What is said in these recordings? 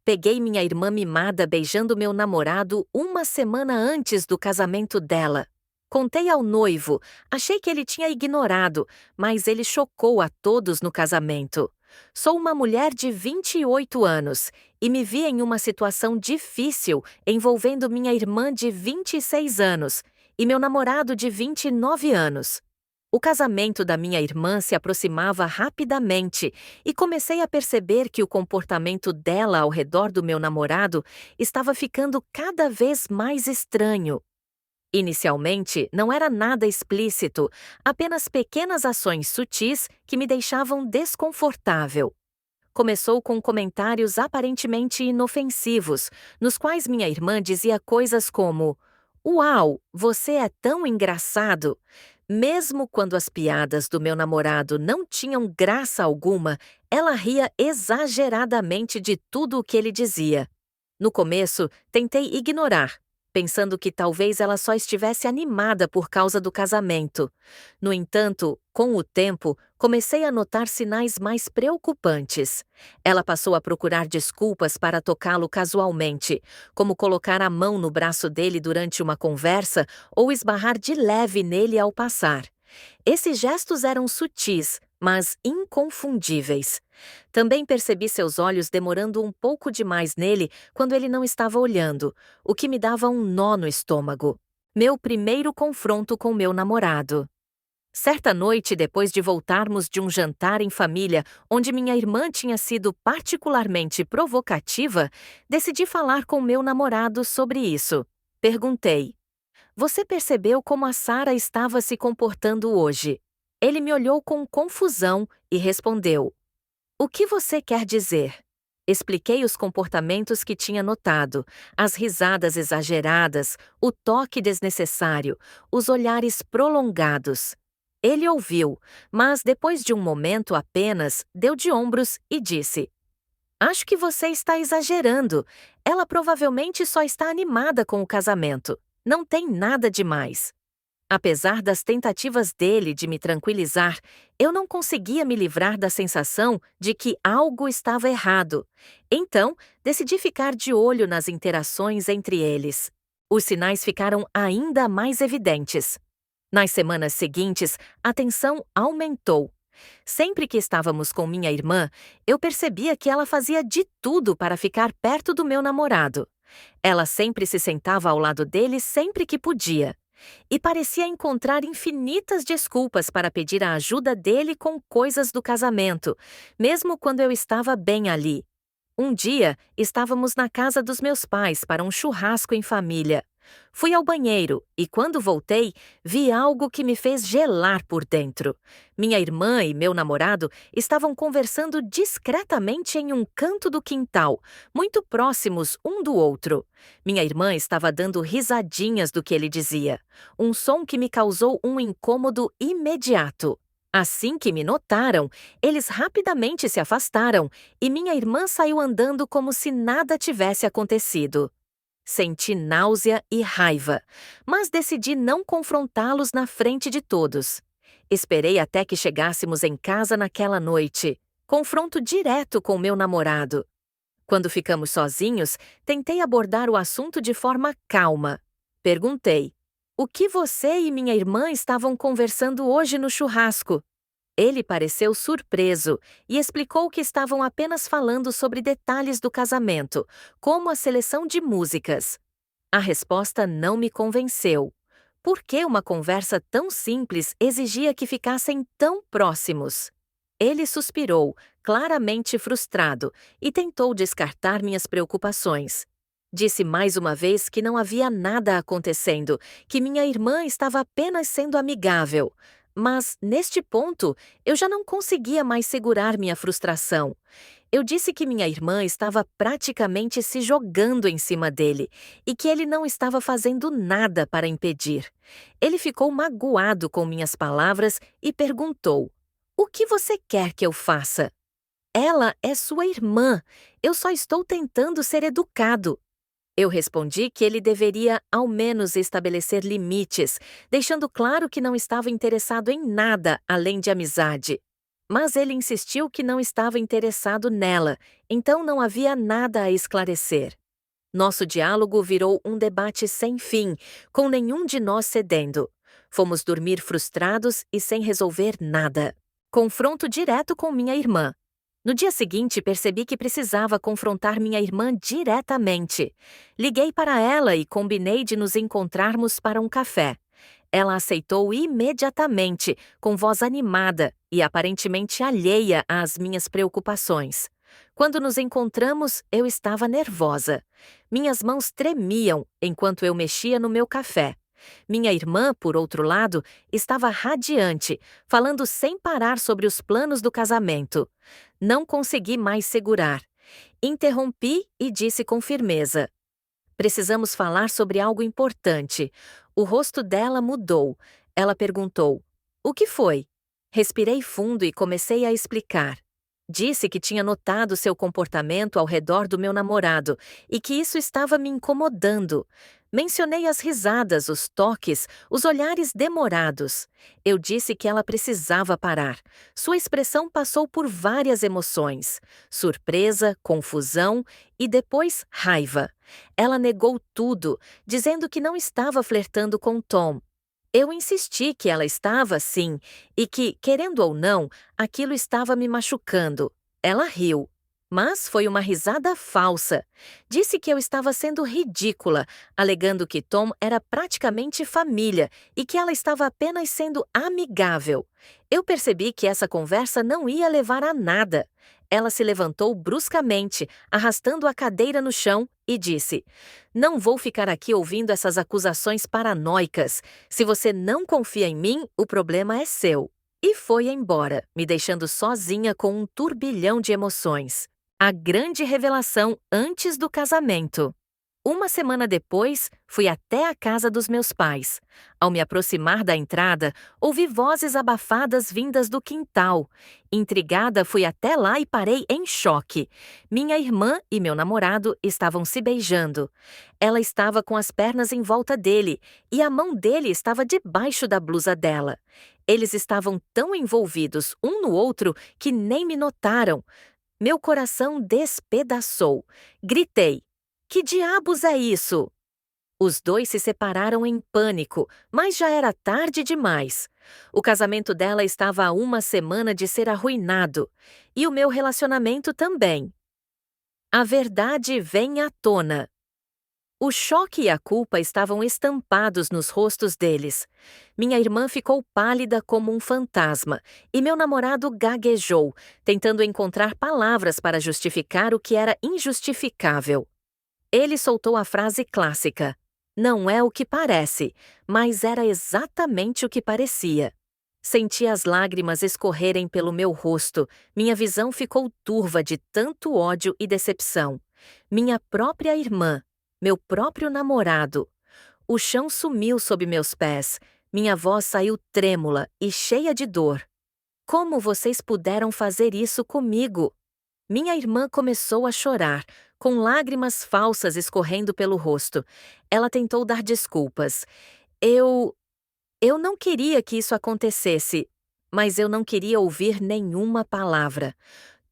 Peguei minha irmã mimada beijando meu namorado uma semana antes do casamento dela. Contei ao noivo, achei que ele tinha ignorado, mas ele chocou a todos no casamento. Sou uma mulher de 28 anos e me vi em uma situação difícil envolvendo minha irmã de 26 anos e meu namorado de 29 anos. O casamento da minha irmã se aproximava rapidamente e comecei a perceber que o comportamento dela ao redor do meu namorado estava ficando cada vez mais estranho. Inicialmente, não era nada explícito, apenas pequenas ações sutis que me deixavam desconfortável. Começou com comentários aparentemente inofensivos, nos quais minha irmã dizia coisas como: "Uau, você é tão engraçado!" Mesmo quando as piadas do meu namorado não tinham graça alguma, ela ria exageradamente de tudo o que ele dizia. No começo, tentei ignorar, pensando que talvez ela só estivesse animada por causa do casamento. No entanto, com o tempo, comecei a notar sinais mais preocupantes. Ela passou a procurar desculpas para tocá-lo casualmente, como colocar a mão no braço dele durante uma conversa ou esbarrar de leve nele ao passar. Esses gestos eram sutis, mas inconfundíveis. Também percebi seus olhos demorando um pouco demais nele quando ele não estava olhando, o que me dava um nó no estômago. Meu primeiro confronto com meu namorado. Certa noite, depois de voltarmos de um jantar em família, onde minha irmã tinha sido particularmente provocativa, decidi falar com meu namorado sobre isso. Perguntei: "Você percebeu como a Sara estava se comportando hoje?" Ele me olhou com confusão e respondeu: "O que você quer dizer?" Expliquei os comportamentos que tinha notado, as risadas exageradas, o toque desnecessário, os olhares prolongados. Ele ouviu, mas depois de um momento apenas, deu de ombros e disse: "Acho que você está exagerando. Ela provavelmente só está animada com o casamento. Não tem nada demais." Apesar das tentativas dele de me tranquilizar, eu não conseguia me livrar da sensação de que algo estava errado. Então, decidi ficar de olho nas interações entre eles. Os sinais ficaram ainda mais evidentes. Nas semanas seguintes, a tensão aumentou. Sempre que estávamos com minha irmã, eu percebia que ela fazia de tudo para ficar perto do meu namorado. Ela sempre se sentava ao lado dele sempre que podia. E parecia encontrar infinitas desculpas para pedir a ajuda dele com coisas do casamento, mesmo quando eu estava bem ali. Um dia, estávamos na casa dos meus pais para um churrasco em família. Fui ao banheiro e, quando voltei, vi algo que me fez gelar por dentro. Minha irmã e meu namorado estavam conversando discretamente em um canto do quintal, muito próximos um do outro. Minha irmã estava dando risadinhas do que ele dizia, um som que me causou um incômodo imediato. Assim que me notaram, eles rapidamente se afastaram e minha irmã saiu andando como se nada tivesse acontecido. Senti náusea e raiva, mas decidi não confrontá-los na frente de todos. Esperei até que chegássemos em casa naquela noite. Confronto direto com meu namorado. Quando ficamos sozinhos, tentei abordar o assunto de forma calma. Perguntei: "O que você e minha irmã estavam conversando hoje no churrasco?" Ele pareceu surpreso e explicou que estavam apenas falando sobre detalhes do casamento, como a seleção de músicas. A resposta não me convenceu. Por que uma conversa tão simples exigia que ficassem tão próximos? Ele suspirou, claramente frustrado, e tentou descartar minhas preocupações. Disse mais uma vez que não havia nada acontecendo, que minha irmã estava apenas sendo amigável. Mas, neste ponto, eu já não conseguia mais segurar minha frustração. Eu disse que minha irmã estava praticamente se jogando em cima dele e que ele não estava fazendo nada para impedir. Ele ficou magoado com minhas palavras e perguntou: "O que você quer que eu faça?" "Ela é sua irmã. Eu só estou tentando ser educado." Eu respondi que ele deveria, ao menos, estabelecer limites, deixando claro que não estava interessado em nada além de amizade. Mas ele insistiu que não estava interessado nela, então não havia nada a esclarecer. Nosso diálogo virou um debate sem fim, com nenhum de nós cedendo. Fomos dormir frustrados e sem resolver nada. Confronto direto com minha irmã. No dia seguinte, percebi que precisava confrontar minha irmã diretamente. Liguei para ela e combinei de nos encontrarmos para um café. Ela aceitou imediatamente, com voz animada e aparentemente alheia às minhas preocupações. Quando nos encontramos, eu estava nervosa. Minhas mãos tremiam enquanto eu mexia no meu café. Minha irmã, por outro lado, estava radiante, falando sem parar sobre os planos do casamento. Não consegui mais segurar. Interrompi e disse com firmeza: "Precisamos falar sobre algo importante." O rosto dela mudou. Ela perguntou: "O que foi?" Respirei fundo e comecei a explicar. Disse que tinha notado seu comportamento ao redor do meu namorado e que isso estava me incomodando. Mencionei as risadas, os toques, os olhares demorados. Eu disse que ela precisava parar. Sua expressão passou por várias emoções: surpresa, confusão e depois raiva. Ela negou tudo, dizendo que não estava flertando com Tom. Eu insisti que ela estava, sim, e que, querendo ou não, aquilo estava me machucando. Ela riu. Mas foi uma risada falsa. Disse que eu estava sendo ridícula, alegando que Tom era praticamente família e que ela estava apenas sendo amigável. Eu percebi que essa conversa não ia levar a nada. Ela se levantou bruscamente, arrastando a cadeira no chão, e disse: "Não vou ficar aqui ouvindo essas acusações paranoicas. Se você não confia em mim, o problema é seu." E foi embora, me deixando sozinha com um turbilhão de emoções. A grande revelação antes do casamento. Uma semana depois, fui até a casa dos meus pais. Ao me aproximar da entrada, ouvi vozes abafadas vindas do quintal. Intrigada, fui até lá e parei em choque. Minha irmã e meu namorado estavam se beijando. Ela estava com as pernas em volta dele e a mão dele estava debaixo da blusa dela. Eles estavam tão envolvidos um no outro que nem me notaram. Meu coração despedaçou. Gritei: "Que diabos é isso?" Os dois se separaram em pânico, mas já era tarde demais. O casamento dela estava a uma semana de ser arruinado. E o meu relacionamento também. A verdade vem à tona. O choque e a culpa estavam estampados nos rostos deles. Minha irmã ficou pálida como um fantasma, e meu namorado gaguejou, tentando encontrar palavras para justificar o que era injustificável. Ele soltou a frase clássica: "Não é o que parece", mas era exatamente o que parecia. Senti as lágrimas escorrerem pelo meu rosto, minha visão ficou turva de tanto ódio e decepção. Minha própria irmã, meu próprio namorado. O chão sumiu sob meus pés, minha voz saiu trêmula e cheia de dor. "Como vocês puderam fazer isso comigo?" Minha irmã começou a chorar, com lágrimas falsas escorrendo pelo rosto. Ela tentou dar desculpas. Eu. Eu não queria que isso acontecesse, mas eu não queria ouvir nenhuma palavra.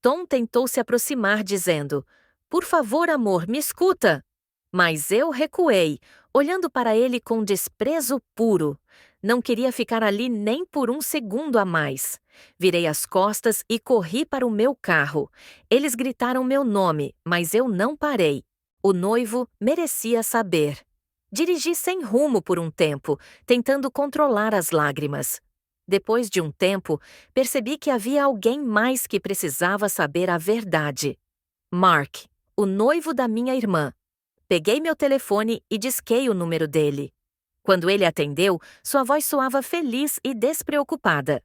Tom tentou se aproximar, dizendo: "Por favor, amor, me escuta." Mas eu recuei, olhando para ele com desprezo puro. Não queria ficar ali nem por um segundo a mais. Virei as costas e corri para o meu carro. Eles gritaram meu nome, mas eu não parei. O noivo merecia saber. Dirigi sem rumo por um tempo, tentando controlar as lágrimas. Depois de um tempo, percebi que havia alguém mais que precisava saber a verdade. Mark, o noivo da minha irmã. Peguei meu telefone e disquei o número dele. Quando ele atendeu, sua voz soava feliz e despreocupada.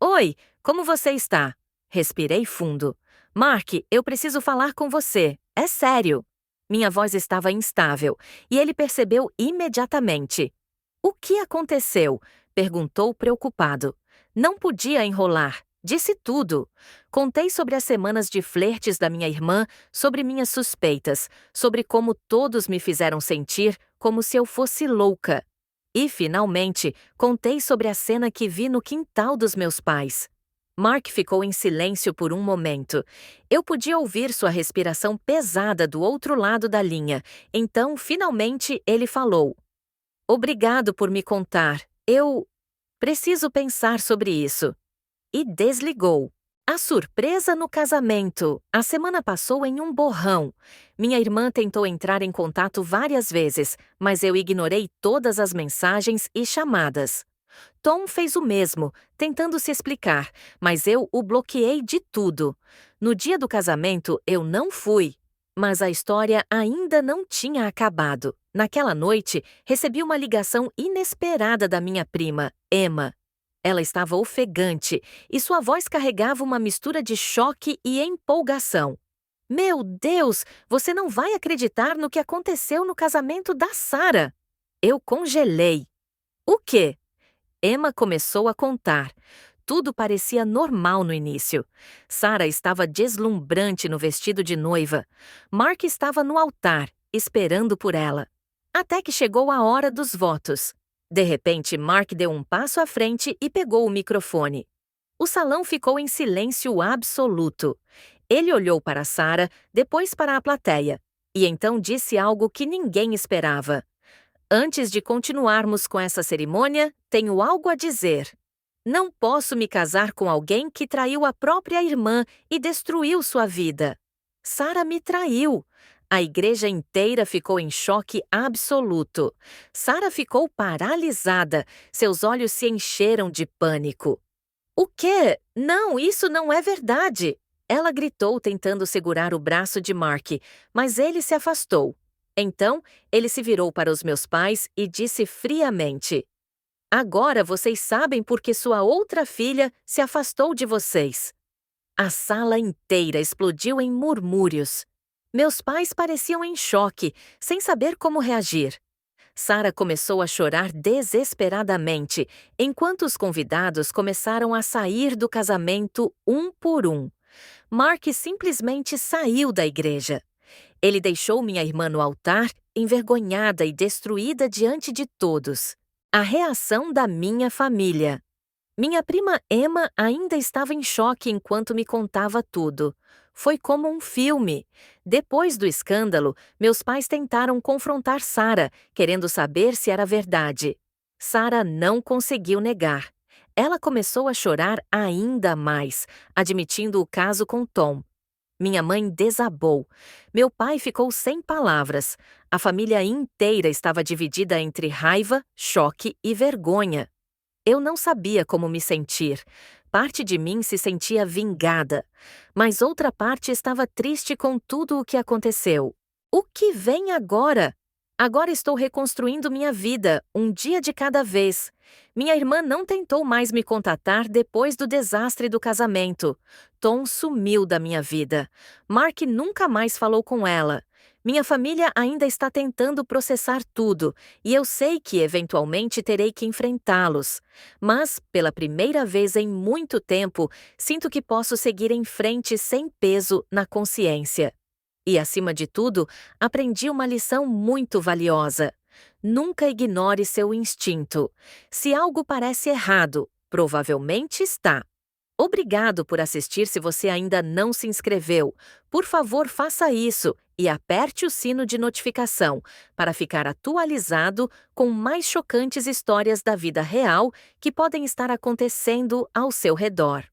"Oi, como você está?" Respirei fundo. "Mark, eu preciso falar com você. É sério." Minha voz estava instável, e ele percebeu imediatamente. "O que aconteceu?" perguntou preocupado. Não podia enrolar. Disse tudo. Contei sobre as semanas de flertes da minha irmã, sobre minhas suspeitas, sobre como todos me fizeram sentir como se eu fosse louca. E, finalmente, contei sobre a cena que vi no quintal dos meus pais. Mark ficou em silêncio por um momento. Eu podia ouvir sua respiração pesada do outro lado da linha. Então, finalmente, ele falou: Obrigado por me contar. Eu preciso pensar sobre isso. E desligou. A surpresa no casamento. A semana passou em um borrão. Minha irmã tentou entrar em contato várias vezes, mas eu ignorei todas as mensagens e chamadas. Tom fez o mesmo, tentando se explicar, mas eu o bloqueei de tudo. No dia do casamento, eu não fui. Mas a história ainda não tinha acabado. Naquela noite, recebi uma ligação inesperada da minha prima, Emma. Ela estava ofegante e sua voz carregava uma mistura de choque e empolgação. Meu Deus, você não vai acreditar no que aconteceu no casamento da Sarah! Eu congelei. O quê? Emma começou a contar. Tudo parecia normal no início. Sarah estava deslumbrante no vestido de noiva. Mark estava no altar, esperando por ela. Até que chegou a hora dos votos. De repente, Mark deu um passo à frente e pegou o microfone. O salão ficou em silêncio absoluto. Ele olhou para Sarah, depois para a plateia, e então disse algo que ninguém esperava. Antes de continuarmos com essa cerimônia, tenho algo a dizer. Não posso me casar com alguém que traiu a própria irmã e destruiu sua vida. Sarah me traiu. A igreja inteira ficou em choque absoluto. Sarah ficou paralisada. Seus olhos se encheram de pânico. O quê? Não, isso não é verdade! Ela gritou tentando segurar o braço de Mark, mas ele se afastou. Então, ele se virou para os meus pais e disse friamente: Agora vocês sabem por que sua outra filha se afastou de vocês. A sala inteira explodiu em murmúrios. Meus pais pareciam em choque, sem saber como reagir. Sarah começou a chorar desesperadamente, enquanto os convidados começaram a sair do casamento um por um. Mark simplesmente saiu da igreja. Ele deixou minha irmã no altar, envergonhada e destruída diante de todos. A reação da minha família. Minha prima Emma ainda estava em choque enquanto me contava tudo. Foi como um filme. Depois do escândalo, meus pais tentaram confrontar Sarah, querendo saber se era verdade. Sarah não conseguiu negar. Ela começou a chorar ainda mais, admitindo o caso com Tom. Minha mãe desabou. Meu pai ficou sem palavras. A família inteira estava dividida entre raiva, choque e vergonha. Eu não sabia como me sentir. Parte de mim se sentia vingada, mas outra parte estava triste com tudo o que aconteceu. O que vem agora? Agora estou reconstruindo minha vida, um dia de cada vez. Minha irmã não tentou mais me contatar depois do desastre do casamento. Tom sumiu da minha vida. Mark nunca mais falou com ela. Minha família ainda está tentando processar tudo, e eu sei que eventualmente terei que enfrentá-los. Mas, pela primeira vez em muito tempo, sinto que posso seguir em frente sem peso na consciência. E, acima de tudo, aprendi uma lição muito valiosa. Nunca ignore seu instinto. Se algo parece errado, provavelmente está. Obrigado por assistir. Se você ainda não se inscreveu, por favor, faça isso e aperte o sino de notificação para ficar atualizado com mais chocantes histórias da vida real que podem estar acontecendo ao seu redor.